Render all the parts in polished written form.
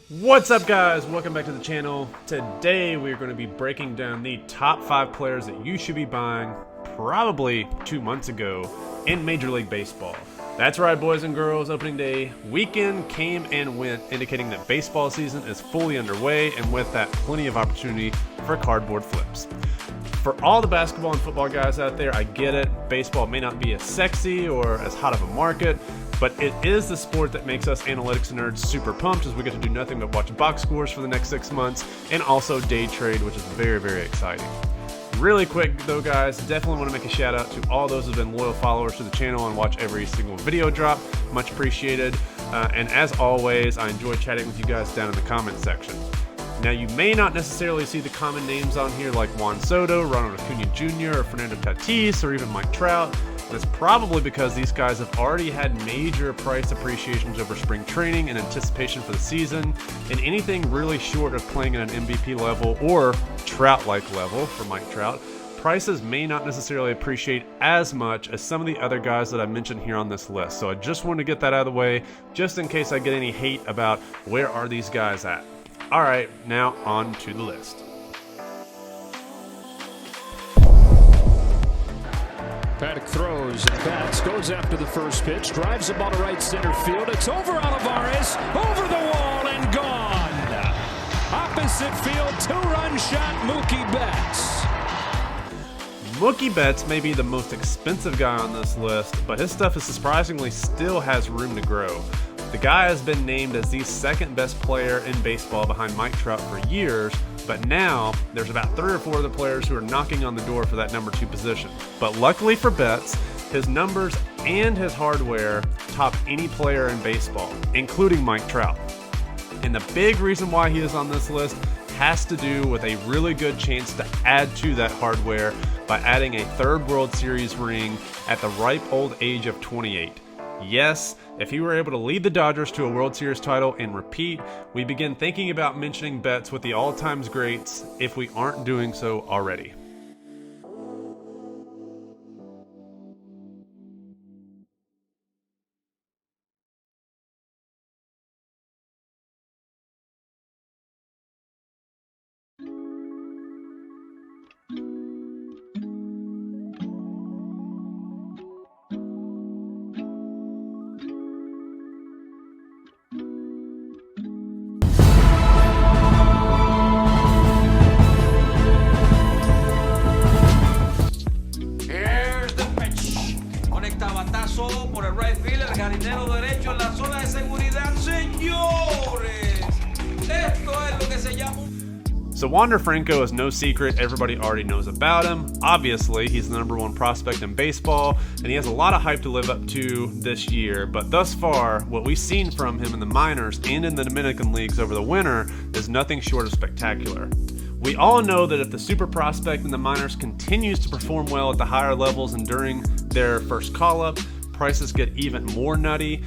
What's up, guys? Welcome back to the channel. Today we're going to be breaking down the top 5 players that you should be buying probably 2 months ago in Major League Baseball. That's right, boys and girls. Opening day weekend came and went, indicating that baseball season is fully underway, and with that, plenty of opportunity for cardboard flips. For all the basketball and football guys out there, I get it. Baseball may not be as sexy or as hot of a market, but it is the sport that makes us analytics nerds super pumped, as we get to do nothing but watch box scores for the next 6 months and also day trade, which is very, very exciting. Really quick though, guys, definitely want to make a shout out to all those who have been loyal followers to the channel and watch every single video drop. Much appreciated. And as always, I enjoy chatting with you guys down in the comment section. Now, you may not necessarily see the common names on here like Juan Soto, Ronald Acuna Jr., or Fernando Tatis, or even Mike Trout. That's probably because these guys have already had major price appreciations over spring training in anticipation for the season, and anything really short of playing at an MVP level or Trout-like level for Mike Trout, prices may not necessarily appreciate as much as some of the other guys that I mentioned here on this list. So I just wanted to get that out of the way, just in case I get any hate about where are these guys at. All right, now on to the list. Paddock throws and bats, goes after the first pitch, drives the ball to right center field. It's over Olivares, over the wall and gone. Opposite field, 2-run shot, Mookie Betts. Mookie Betts may be the most expensive guy on this list, but his stuff is surprisingly still has room to grow. The guy has been named as the second best player in baseball behind Mike Trout for years, but now there's about 3 or 4 other players who are knocking on the door for that number 2 position. But luckily for Betts, his numbers and his hardware top any player in baseball, including Mike Trout. And the big reason why he is on this list has to do with a really good chance to add to that hardware by adding a 3rd World Series ring at the ripe old age of 28. Yes, if he were able to lead the Dodgers to a World Series title and repeat, we begin thinking about mentioning Betts with the all-time greats if we aren't doing so already. Por el right fielder, el jardinero derecho en la zona de seguridad. Señores, esto es lo que se llama. So Wander Franco is no secret. Everybody already knows about him. Obviously, he's the number 1 prospect in baseball, and he has a lot of hype to live up to this year. But thus far, what we've seen from him in the minors and in the Dominican leagues over the winter is nothing short of spectacular. We all know that if the super prospect in the minors continues to perform well at the higher levels and during their first call-up, prices get even more nutty.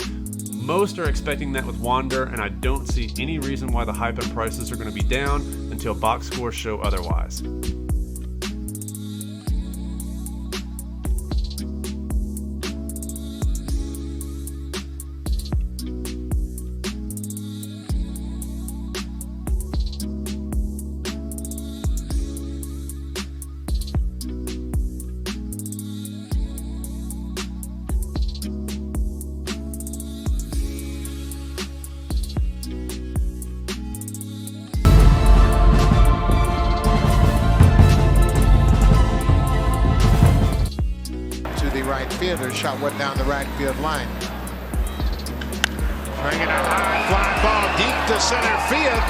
Most are expecting that with Wander, and I don't see any reason why the hype and prices are going to be down until box scores show otherwise. Right fielder, shot went down the right field line. Bringing a high fly ball deep to center field.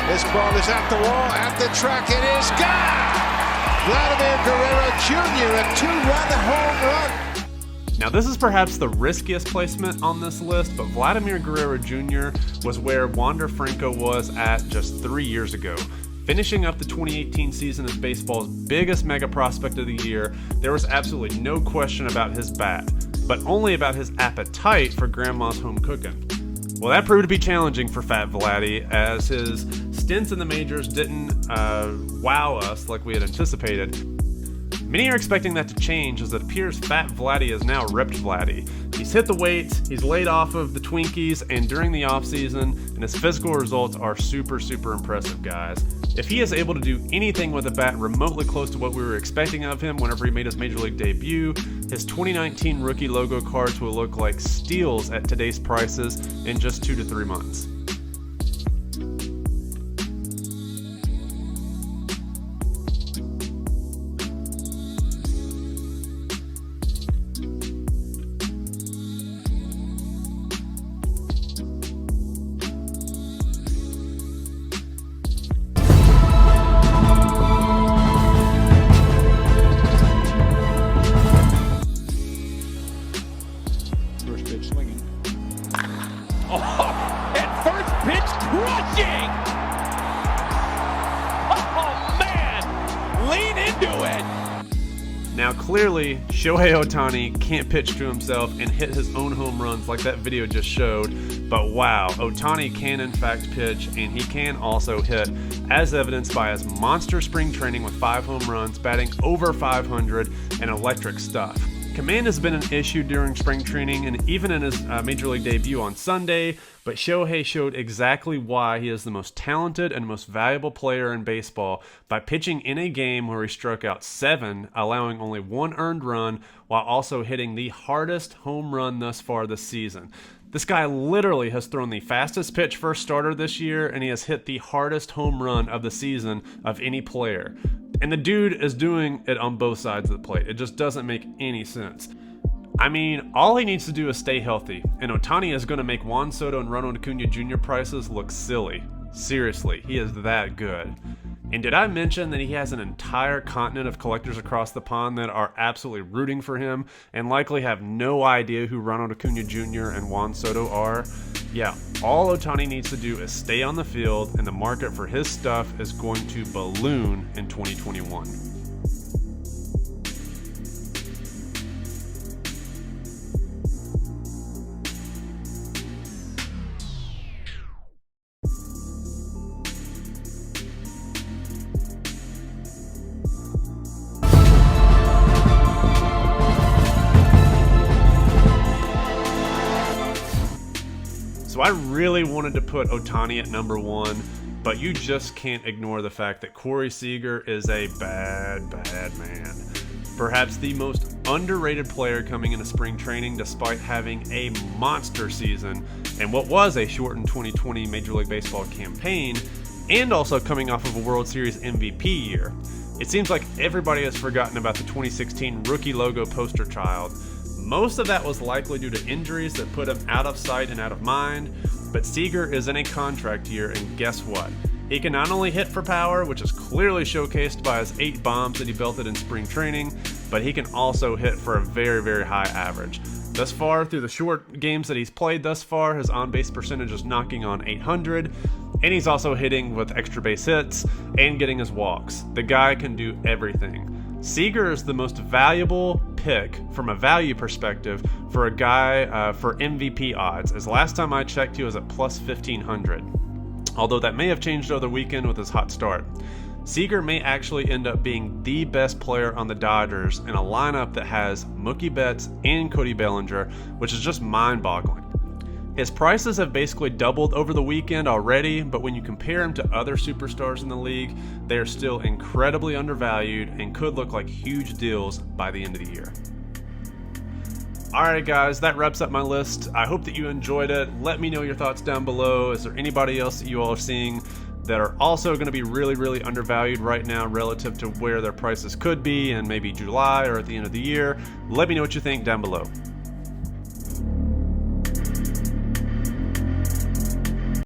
This ball is at the wall, at the track. It is gone. Vladimir Guerrero Jr. a 2-run home run. Now, this is perhaps the riskiest placement on this list, but Vladimir Guerrero Jr. was where Wander Franco was at just 3 years ago. Finishing up the 2018 season as baseball's biggest mega prospect of the year, there was absolutely no question about his bat, but only about his appetite for grandma's home cooking. Well, that proved to be challenging for Fat Vladdy, as his stints in the majors didn't wow us like we had anticipated. Many are expecting that to change, as it appears Fat Vladdy is now Ripped Vladdy, He's hit the weights, he's laid off of the Twinkies and during the offseason, and his physical results are super, super impressive, guys. If he is able to do anything with a bat remotely close to what we were expecting of him whenever he made his Major League debut, his 2019 rookie logo cards will look like steals at today's prices in just 2 to 3 months. Now clearly, Shohei Ohtani can't pitch to himself and hit his own home runs like that video just showed, but wow, Ohtani can in fact pitch, and he can also hit, as evidenced by his monster spring training with 5 home runs, batting over 500, and electric stuff. Command has been an issue during spring training and even in his Major League debut on Sunday, but Shohei showed exactly why he is the most talented and most valuable player in baseball by pitching in a game where he struck out 7, allowing only 1 earned run, while also hitting the hardest home run thus far this season. This guy literally has thrown the fastest pitch for a starter this year, and he has hit the hardest home run of the season of any player. And the dude is doing it on both sides of the plate. It just doesn't make any sense. I mean, all he needs to do is stay healthy, and Ohtani is going to make Juan Soto and Ronald Acuna Jr. prices look silly. Seriously, he is that good. And did I mention that he has an entire continent of collectors across the pond that are absolutely rooting for him and likely have no idea who Ronald Acuna Jr. and Juan Soto are? Yeah, all Ohtani needs to do is stay on the field, and the market for his stuff is going to balloon in 2021. So I really wanted to put Ohtani at number 1, but you just can't ignore the fact that Corey Seager is a bad, bad man. Perhaps the most underrated player coming into spring training despite having a monster season and what was a shortened 2020 Major League Baseball campaign, and also coming off of a World Series MVP year. It seems like everybody has forgotten about the 2016 rookie logo poster child. Most of that was likely due to injuries that put him out of sight and out of mind, but Seager is in a contract year, and guess what? He can not only hit for power, which is clearly showcased by his 8 bombs that he belted in spring training, but he can also hit for a very, very high average. Thus far, through the short games that he's played thus far, his on-base percentage is knocking on 800, and he's also hitting with extra base hits and getting his walks. The guy can do everything. Seager is the most valuable pick from a value perspective for a guy for MVP odds, as last time I checked he was at plus 1500, although that may have changed over the weekend with his hot start. Seager may actually end up being the best player on the Dodgers in a lineup that has Mookie Betts and Cody Bellinger, which is just mind-boggling. His prices have basically doubled over the weekend already, but when you compare him to other superstars in the league, they are still incredibly undervalued and could look like huge deals by the end of the year. Alright guys, that wraps up my list. I hope that you enjoyed it. Let me know your thoughts down below. Is there anybody else that you all are seeing that are also going to be really, really undervalued right now relative to where their prices could be in maybe July or at the end of the year? Let me know what you think down below.